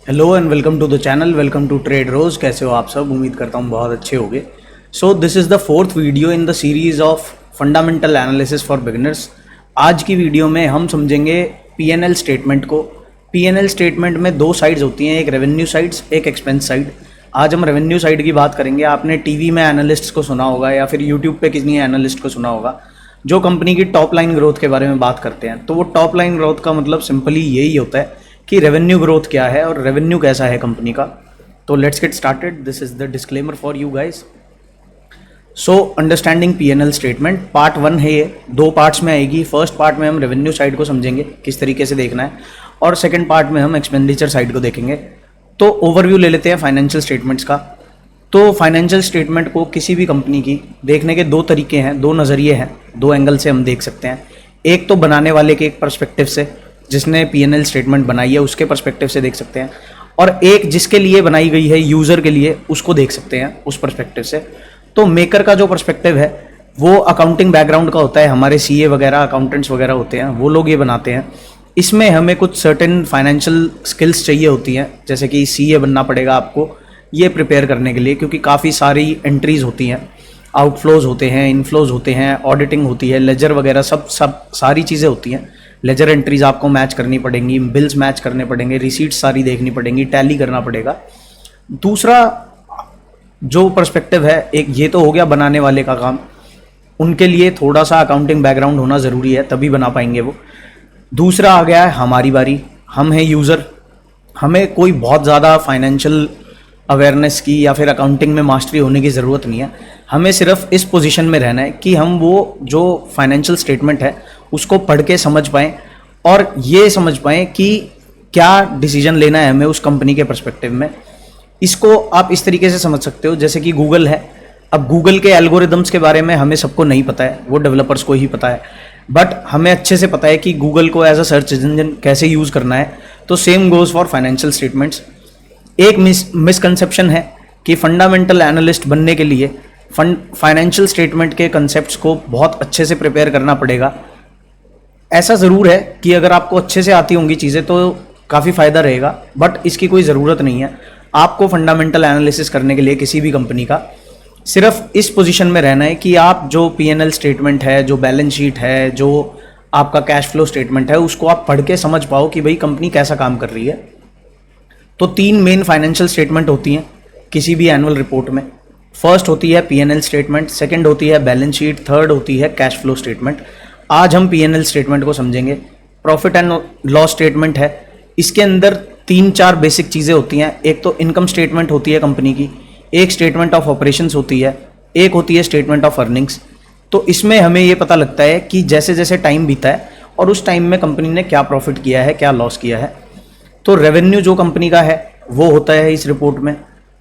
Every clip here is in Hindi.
Hello and welcome to the channel. Welcome to trade rose. कैसे हो आप सब? उम्मीद करता हूँ बहुत अच्छे होंगे। So this is the fourth video in the series of fundamental analysis for beginners. आज की वीडियो में हम समझेंगे पीएनएल स्टेटमेंट को। पीएनएल स्टेटमेंट में दो साइड्स होती हैं, एक रेवेन्यू साइड्स, एक एक्सपेंस साइड। आज हम रेवेन्यू साइड की बात करेंगे। आपने टीवी में एनालिस्ट को सुना होगा या फिर यूट्यूब पे किसी एनालिस्ट को सुना होगा जो कंपनी की टॉप लाइन ग्रोथ के बारे में बात करते हैं। तो वो टॉप लाइन ग्रोथ का मतलब सिंपली यही होता है कि रेवेन्यू ग्रोथ क्या है और रेवेन्यू कैसा है कंपनी का। तो let's get started. This is the disclaimer for you guys. So understanding PNL statement part 1 है। ये दो पार्ट्स में आएगी। फर्स्ट पार्ट में हम रेवेन्यू साइड को समझेंगे किस तरीके से देखना है, और सेकंड पार्ट में हम एक्सपेंडिचर साइड को देखेंगे। तो ओवरव्यू ले लेते हैं फाइनेंशियल स्टेटमेंट्स का। तो फाइनेंशियल स्टेटमेंट को किसी भी कंपनी की देखने के दो तरीके हैं, दो नज़रिए हैं, दो एंगल से हम देख सकते हैं। एक तो बनाने वाले के एक पर्सपेक्टिव से, जिसने पीएनएल स्टेटमेंट बनाई है उसके पर्सपेक्टिव से देख सकते हैं, और एक जिसके लिए बनाई गई है, यूज़र के लिए, उसको देख सकते हैं उस पर्सपेक्टिव से। तो मेकर का जो पर्सपेक्टिव है वो अकाउंटिंग बैकग्राउंड का होता है। हमारे सीए वगैरह, अकाउंटेंट्स वगैरह होते हैं, वो लोग ये बनाते हैं। इसमें हमें कुछ सर्टेन फाइनेंशियल स्किल्स चाहिए होती हैं, जैसे कि सीए बनना पड़ेगा आपको ये प्रिपेयर करने के लिए, क्योंकि काफ़ी सारी एंट्रीज होती हैं, आउटफ्लोज होते हैं, इनफ्लोज होते हैं, ऑडिटिंग होती है, लेजर वगैरह सब सारी चीज़ें होती हैं। लेजर एंट्रीज आपको मैच करनी पड़ेंगी, बिल्स मैच करने पड़ेंगे, रिसीट्स सारी देखनी पड़ेंगी, टैली करना पड़ेगा। दूसरा जो पर्सपेक्टिव है, एक ये तो हो गया बनाने वाले का काम, उनके लिए थोड़ा सा अकाउंटिंग बैकग्राउंड होना ज़रूरी है, तभी बना पाएंगे वो। दूसरा आ गया है हमारी बारी। हम हैं यूज़र। हमें कोई बहुत ज़्यादा फाइनेंशियल अवेयरनेस की या फिर अकाउंटिंग में मास्टरी होने की ज़रूरत नहीं है। हमें सिर्फ इस पोजीशन में रहना है कि हम वो जो फाइनेंशियल स्टेटमेंट है उसको पढ़ के समझ पाएँ और ये समझ पाएँ कि क्या डिसीजन लेना है हमें उस कंपनी के पर्सपेक्टिव में। इसको आप इस तरीके से समझ सकते हो जैसे कि गूगल है। अब गूगल के एल्गोरिदम्स के बारे में हमें सबको नहीं पता है, वो डेवलपर्स को ही पता है, बट हमें अच्छे से पता है कि गूगल को एज अ सर्च इंजन कैसे यूज़ करना है। तो same goes for financial statements. एक मिसकंसेप्शन है कि फंडामेंटल एनालिस्ट बनने के लिए फाइनेंशियल स्टेटमेंट के कंसेप्ट्स को बहुत अच्छे से प्रिपेयर करना पड़ेगा। ऐसा ज़रूर है कि अगर आपको अच्छे से आती होंगी चीज़ें तो काफ़ी फ़ायदा रहेगा, बट इसकी कोई ज़रूरत नहीं है। आपको फंडामेंटल एनालिसिस करने के लिए किसी भी कंपनी का सिर्फ इस पोजीशन में रहना है कि आप जो पीएनएल स्टेटमेंट है, जो बैलेंस शीट है, जो आपका कैश फ्लो स्टेटमेंट है, उसको आप पढ़ के समझ पाओ कि भाई कंपनी कैसा काम कर रही है। तो 3 मेन फाइनेंशियल स्टेटमेंट होती हैं किसी भी एनुअल रिपोर्ट में। फर्स्ट होती है पीएनएल स्टेटमेंट, सेकंड होती है बैलेंस शीट, थर्ड होती है कैश फ्लो स्टेटमेंट। आज हम पीएनएल स्टेटमेंट को समझेंगे। प्रॉफिट एंड लॉस स्टेटमेंट है, इसके अंदर 3-4 बेसिक चीज़ें होती हैं। एक तो इनकम स्टेटमेंट होती है कंपनी की, एक स्टेटमेंट ऑफ ऑपरेशंस होती है, एक होती है स्टेटमेंट ऑफ अर्निंग्स। तो इसमें हमें ये पता लगता है कि जैसे जैसे टाइम बीता है और उस टाइम में कंपनी ने क्या प्रॉफिट किया है, क्या लॉस किया है। तो रेवेन्यू जो कंपनी का है वो होता है इस रिपोर्ट में,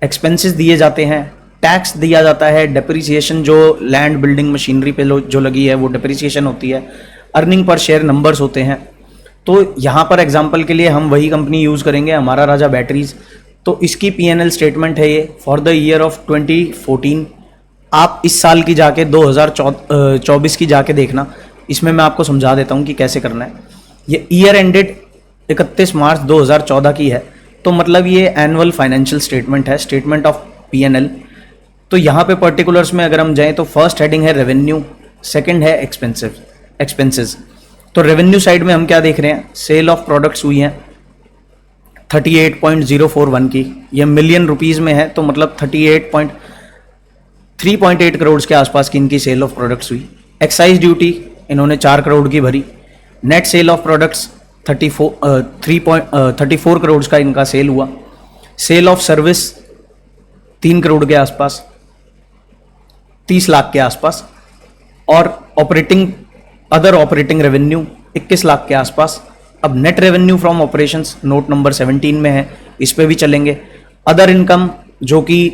एक्सपेंसेस दिए जाते हैं, टैक्स दिया जाता है, डेप्रिसिएशन जो लैंड बिल्डिंग मशीनरी पे जो लगी है वो डेप्रिसिएशन होती है, अर्निंग पर शेयर नंबर्स होते हैं। तो यहाँ पर एग्जांपल के लिए हम वही कंपनी यूज़ करेंगे, हमारा राजा बैटरीज। तो इसकी पीएनएल स्टेटमेंट है ये फॉर द ईयर ऑफ 2014। आप इस साल की जाके 2024 की जाके देखना, इसमें मैं आपको समझा देता हूँ कि कैसे करना है। ये ईयर एंडेड 31 मार्च 2014 की है, तो मतलब ये एनुअल फाइनेंशियल स्टेटमेंट है, स्टेटमेंट ऑफ पीएनएल। तो यहाँ पे पर्टिकुलर्स में अगर हम जाएं तो फर्स्ट हेडिंग है रेवेन्यू, सेकंड है एक्सपेंसेस। तो रेवेन्यू साइड में हम क्या देख रहे हैं, सेल ऑफ प्रोडक्ट्स हुई हैं 38.041 की, ये मिलियन रुपीज़ में है, तो मतलब 3.8 करोड़ के आसपास की इनकी सेल ऑफ प्रोडक्ट्स हुई। एक्साइज ड्यूटी इन्होंने 4 करोड़ की भरी। Net cell of products 34 crore का इनका सेल हुआ। सेल ऑफ सर्विस 3 करोड़ के आसपास, 30 लाख के आसपास, और अदर ऑपरेटिंग रेवेन्यू 21 लाख के आसपास। अब net revenue from operations note number 17 में है, इस पे भी चलेंगे। अदर इनकम जो कि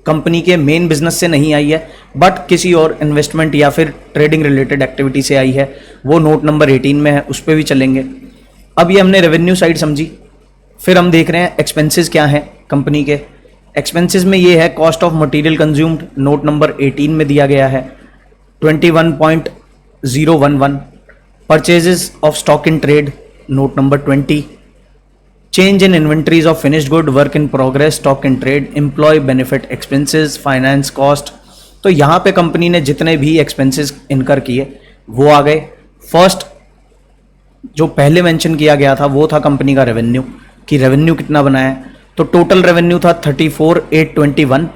कंपनी के मेन बिजनेस से नहीं आई है बट किसी और इन्वेस्टमेंट या फिर ट्रेडिंग रिलेटेड एक्टिविटी से आई है, वो नोट नंबर 18 में है, उस पर भी चलेंगे। अब ये हमने रेवेन्यू साइड समझी। फिर हम देख रहे हैं एक्सपेंसेस क्या हैं कंपनी के। एक्सपेंसेस में ये है cost of material consumed, note number 18 में दिया गया है 21.011। Purchases of stock in trade, note number 20। Change in inventories of finished good, work in progress, stock in trade, employ benefit expenses, finance cost. तो यहाँ पे कंपनी ने जितने भी एक्सपेंसेस इनकर किए वो आ गए। फर्स्ट जो पहले मेंशन किया गया था वो था कंपनी का रेवेन्यू, कि रेवेन्यू कितना बनाया है। तो टोटल रेवेन्यू था 34,821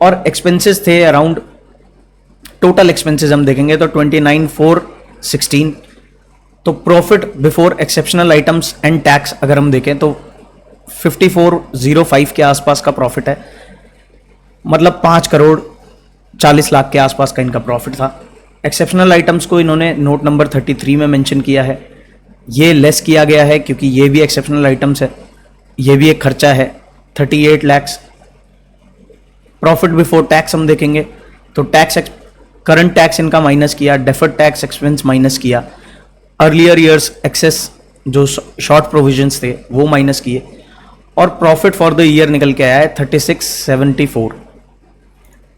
और एक्सपेंसेस थे अराउंड, टोटल एक्सपेंसेस हम देखेंगे तो 29,416। तो profit before exceptional items and tax अगर हम देखें तो 5405 के आसपास का प्रॉफिट है, मतलब 5,40,00,000 के आसपास का इनका प्रॉफिट था। एक्सेप्शनल आइटम्स को इन्होंने नोट नंबर 33 में मेंशन किया है, ये लेस किया गया है क्योंकि ये भी एक्सेप्शनल आइटम्स है, ये भी एक खर्चा है 38 लाख। प्रॉफिट बिफोर टैक्स हम देखेंगे तो टैक्स, करंट टैक्स इनका माइनस किया, डेफर्ड टैक्स एक्सपेंस माइनस किया, अर्लियर ईयर्स एक्सेस जो शॉर्ट प्रोविजंस थे वो माइनस किए, और प्रॉफिट फॉर द ईयर निकल के आया है 3674।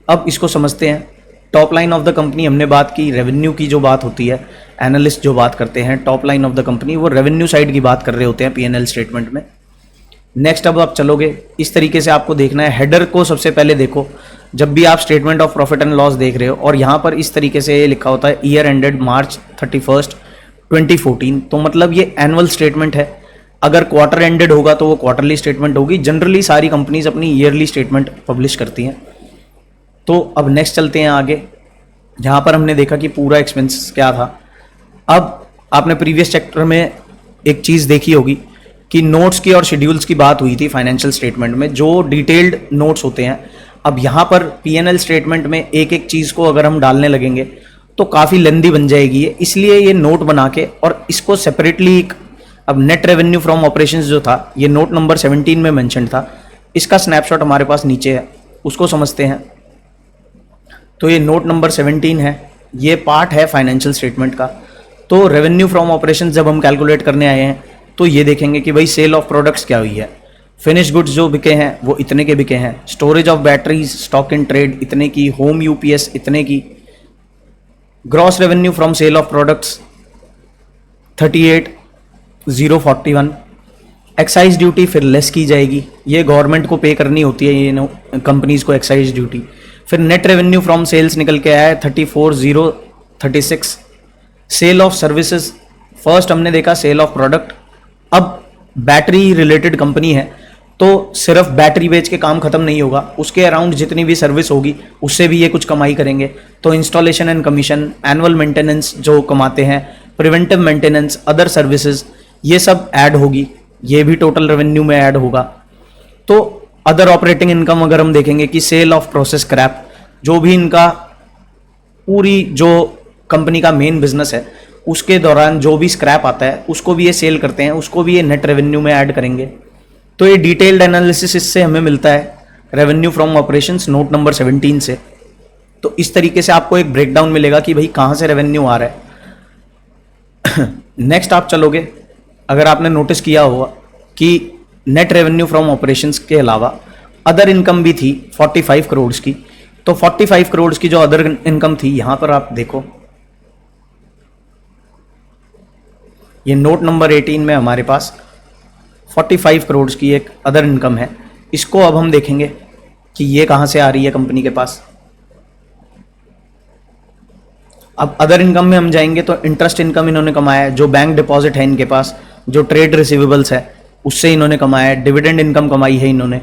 अब इसको समझते हैं। Top line of the company हमने बात की, रेवेन्यू की जो बात होती है, एनालिस्ट जो बात करते हैं top line of the company, वो रेवेन्यू साइड की बात कर रहे होते हैं पीएनएल स्टेटमेंट में। नेक्स्ट अब आप चलोगे, इस तरीके से आपको देखना है। हेडर को सबसे पहले देखो, जब भी आप statement of profit and loss देख रहे हो और यहाँ पर इस तरीके से लिखा होता है ईयर एंडेड March 31, 2014, तो मतलब ये एनुअल स्टेटमेंट है। अगर क्वार्टर एंडेड होगा तो वो क्वार्टरली स्टेटमेंट होगी। जनरली सारी कंपनीज अपनी ईयरली स्टेटमेंट पब्लिश करती हैं। तो अब नेक्स्ट चलते हैं आगे, जहाँ पर हमने देखा कि पूरा एक्सपेंस क्या था। अब आपने प्रीवियस चैप्टर में एक चीज़ देखी होगी कि नोट्स की और शेड्यूल्स की बात हुई थी फाइनेंशियल स्टेटमेंट में, जो डिटेल्ड नोट्स होते हैं। अब यहाँ पर पीएनएल स्टेटमेंट में एक एक चीज़ को अगर हम डालने लगेंगे तो काफ़ी लेंदी बन जाएगी ये, इसलिए ये नोट बना के और इसको सेपरेटली। अब नेट रेवेन्यू फ्रॉम ऑपरेशंस जो था ये नोट नंबर 17 में मेंशन था, इसका स्नैपशॉट हमारे पास नीचे है, उसको समझते हैं। तो ये नोट नंबर 17 है, ये पार्ट है फाइनेंशियल स्टेटमेंट का। तो रेवेन्यू फ्रॉम ऑपरेशंस जब हम कैलकुलेट करने आए हैं तो ये देखेंगे कि भाई सेल ऑफ प्रोडक्ट्स क्या हुई है, फिनिश गुड्स जो बिके हैं वो इतने के बिके हैं, storage of batteries, stock in trade इतने की, होम यूपीएस इतने की, gross revenue from sale of products 38,041। Excise duty फिर लेस की जाएगी, ये गवर्नमेंट को पे करनी होती है ये कंपनीज को एक्साइज ड्यूटी। फिर नेट रेवेन्यू फ्रॉम सेल्स निकल के आया है 34,036। सेल ऑफ सर्विसेज, फर्स्ट हमने देखा सेल ऑफ प्रोडक्ट। अब बैटरी रिलेटेड कंपनी है तो सिर्फ बैटरी बेच के काम खत्म नहीं होगा, उसके अराउंड जितनी भी सर्विस होगी उससे भी ये कुछ कमाई करेंगे। तो installation and commission, annual maintenance जो कमाते हैं, प्रिवेंटिव मेंटेनेंस, अदर सर्विसेज, ये सब ऐड होगी, ये भी टोटल रेवेन्यू में ऐड होगा। तो अदर ऑपरेटिंग इनकम अगर हम देखेंगे कि सेल ऑफ प्रोसेस स्क्रैप, जो भी इनका पूरी जो कंपनी का मेन बिजनेस है उसके दौरान जो भी स्क्रैप आता है उसको भी ये सेल करते हैं, उसको भी ये नेट रेवेन्यू में ऐड करेंगे। तो ये डिटेल्ड एनालिसिस इससे हमें मिलता है revenue from operations note number 17 से। तो इस तरीके से आपको एक ब्रेकडाउन मिलेगा कि भाई कहाँ से रेवेन्यू आ रहा है। नेक्स्ट आप चलोगे, अगर आपने नोटिस किया होगा कि नेट रेवेन्यू फ्रॉम ऑपरेशंस के अलावा अदर इनकम भी थी 45 करोड़ की। तो 45 करोड़ की जो अदर इनकम थी, यहां पर आप देखो ये नोट नंबर 18 में हमारे पास 45 करोड़ की एक अदर इनकम है। इसको अब हम देखेंगे कि ये कहां से आ रही है कंपनी के पास। अब अदर इनकम में हम जाएंगे तो इंटरेस्ट इनकम इन्होंने कमाया है, जो बैंक डिपॉजिट है इनके पास, जो ट्रेड रिसीवेबल्स है उससे इन्होंने कमाया है, डिविडेंड इनकम कमाई है इन्होंने,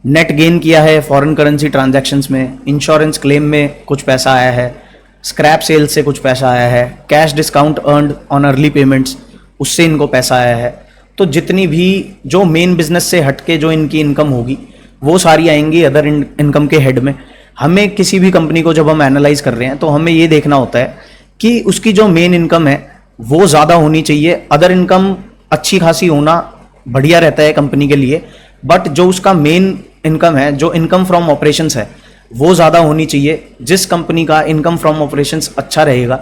नेट गेन किया है फॉरेन करेंसी ट्रांजैक्शंस में, इंश्योरेंस क्लेम में कुछ पैसा आया है, स्क्रैप सेल से कुछ पैसा आया है, cash discount earned on early payments उससे इनको पैसा आया है। तो जितनी भी जो मेन बिजनेस से हटके जो इनकी इनकम होगी वो सारी आएंगी अदर इनकम के हेड में। हमें किसी भी कंपनी को जब हम एनालाइज कर रहे हैं तो हमें ये देखना होता है कि उसकी जो मेन इनकम है वो ज़्यादा होनी चाहिए। अदर इनकम अच्छी खासी होना बढ़िया रहता है कंपनी के लिए, बट जो उसका मेन इनकम है, जो इनकम फ्रॉम ऑपरेशंस है, वो ज़्यादा होनी चाहिए। जिस कंपनी का इनकम फ्रॉम ऑपरेशंस अच्छा रहेगा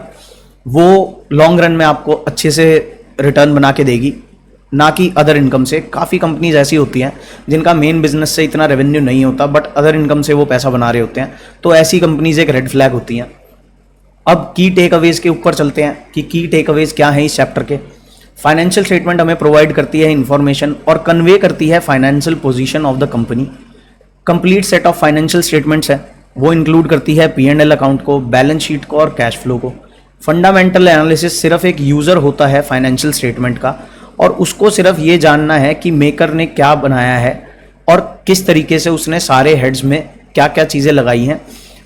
वो लॉन्ग रन में आपको अच्छे से रिटर्न बना के देगी, ना कि अदर इनकम से। काफ़ी कंपनीज ऐसी होती हैं जिनका मेन बिजनेस से इतना रेवेन्यू नहीं होता बट अदर इनकम से वो पैसा बना रहे होते हैं, तो ऐसी कंपनीज एक रेड फ्लैग होती हैं। अब की टेक अवेज के ऊपर चलते हैं कि की टेक अवेज क्या है इस चैप्टर के। फाइनेंशियल स्टेटमेंट हमें प्रोवाइड करती है इंफॉर्मेशन और कन्वे करती है financial position of the company. Complete set of financial statements है, वो इंक्लूड करती है P&L अकाउंट को, बैलेंस शीट को और कैश फ्लो को। फंडामेंटल एनालिसिस सिर्फ एक यूज़र होता है फाइनेंशियल स्टेटमेंट का, और उसको सिर्फ ये जानना है कि मेकर ने क्या बनाया है और किस तरीके से उसने सारे हेड्स में क्या क्या चीज़ें लगाई हैं,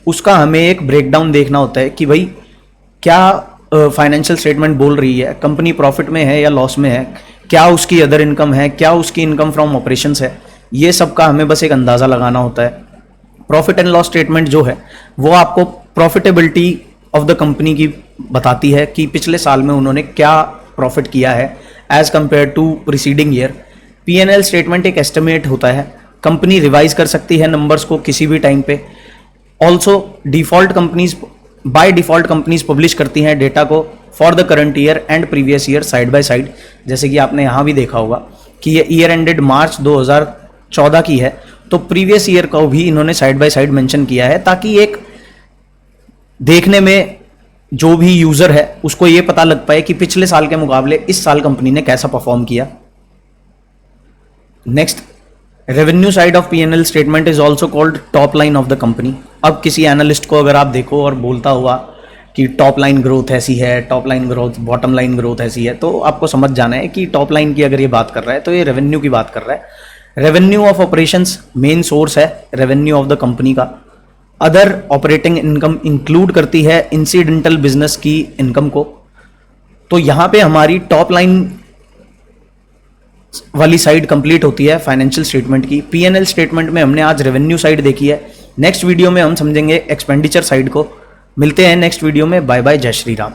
उसका हमें एक ब्रेकडाउन देखना होता है कि भाई क्या फाइनेंशियल स्टेटमेंट बोल रही है, कंपनी प्रॉफिट में है या लॉस में है, क्या उसकी अदर इनकम है, क्या उसकी इनकम फ्रॉम ऑपरेशंस है, ये सब का हमें बस एक अंदाज़ा लगाना होता है। प्रॉफिट एंड लॉस स्टेटमेंट जो है वो आपको प्रॉफिटेबिलिटी ऑफ द कंपनी की बताती है कि पिछले साल में उन्होंने क्या प्रॉफिट किया है as compare to preceding year. P&L statement एक एस्टिमेट होता है, कंपनी रिवाइज कर सकती है नंबर्स को किसी भी टाइम पे। Also by default companies publish करती हैं डेटा को for the current year and previous year side by side, जैसे कि आपने यहाँ भी देखा होगा कि ये ईयर एंडेड मार्च 2014 की है, तो प्रीवियस ईयर को भी इन्होंने साइड बाय साइड मेंशन किया है, ताकि एक देखने में जो भी यूजर है उसको ये पता लग पाए कि पिछले साल के मुकाबले इस साल कंपनी ने कैसा परफॉर्म किया। Next, revenue side of P&L statement is also called top line of the company. अब किसी एनालिस्ट को अगर आप देखो और बोलता हुआ कि टॉप लाइन ग्रोथ ऐसी है, top line growth, bottom line growth ऐसी है, तो आपको समझ जाना है कि टॉप लाइन की अगर ये बात कर रहा है तो ये रेवेन्यू की बात कर रहा है। Revenue of operations main source है रेवेन्यू ऑफ द कंपनी का। अदर ऑपरेटिंग इनकम इंक्लूड करती है इंसिडेंटल बिजनेस की इनकम को। तो यहाँ पे हमारी टॉप लाइन वाली साइड कंप्लीट होती है फाइनेंशियल स्टेटमेंट की। P&L स्टेटमेंट में हमने आज रेवेन्यू साइड देखी है, नेक्स्ट वीडियो में हम समझेंगे एक्सपेंडिचर साइड को। मिलते हैं नेक्स्ट वीडियो में, बाय बाय, जय श्री राम।